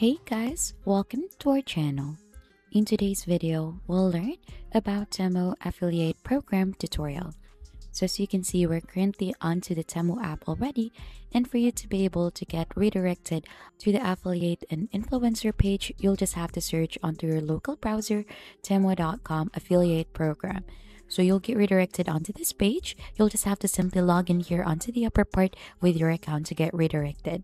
Hey guys, welcome to our channel. In today's video, we'll learn about Temu affiliate program tutorial. So as you can see, we're currently onto the Temu app already, and for you to be able to get redirected to the affiliate and influencer page, you'll just have to search onto your local browser temu.com affiliate program. So you'll get redirected onto this page. You'll just have to simply log in here onto the upper part with your account to get redirected.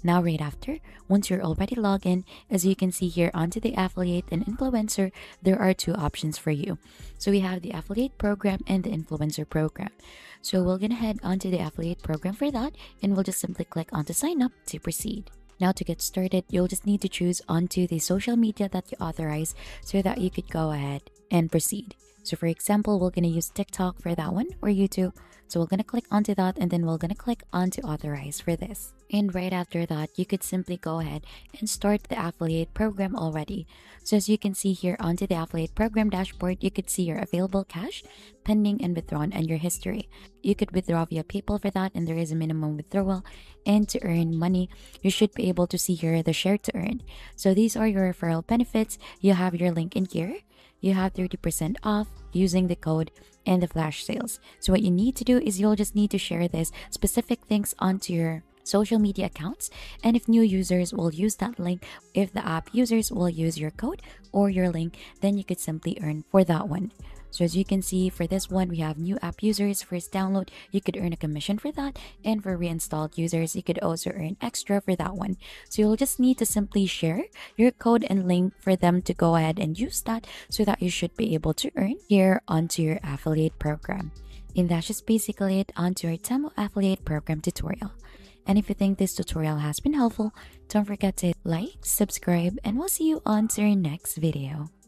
Now, right after, once you're already logged in, as you can see here onto the affiliate and influencer, there are two options for you. So we have the affiliate program and the influencer program. So we're gonna head onto the affiliate program for that, and we'll just simply click on to sign up to proceed. Now to get started, you'll just need to choose onto the social media that you authorize so that you could go ahead and proceed. So for example, we're gonna use TikTok for that one or YouTube. So we're gonna click onto that, and then we're gonna click on to authorize for this. And right after that, you could simply go ahead and start the affiliate program already. So as you can see here onto the affiliate program dashboard, you could see your available cash, pending and withdrawn, and your history. You could withdraw via PayPal for that, and there is a minimum withdrawal. And to earn money, you should be able to see here the share to earn. So these are your referral benefits. You have your link in here. You have 30% off using the code and the flash sales. So what you need to do is you'll just need to share this specific things onto your social media accounts, and if new users will use that link, if the app users will use your code or your link, then you could simply earn for that one. So as you can see, for this one, we have new app users first download, you could earn a commission for that, and for reinstalled users, you could also earn extra for that one. So you'll just need to simply share your code and link for them to go ahead and use that, so that you should be able to earn here onto your affiliate program. And that's just basically it onto our Temu affiliate program tutorial. And if you think this tutorial has been helpful, don't forget to like, subscribe, and we'll see you on to our next video.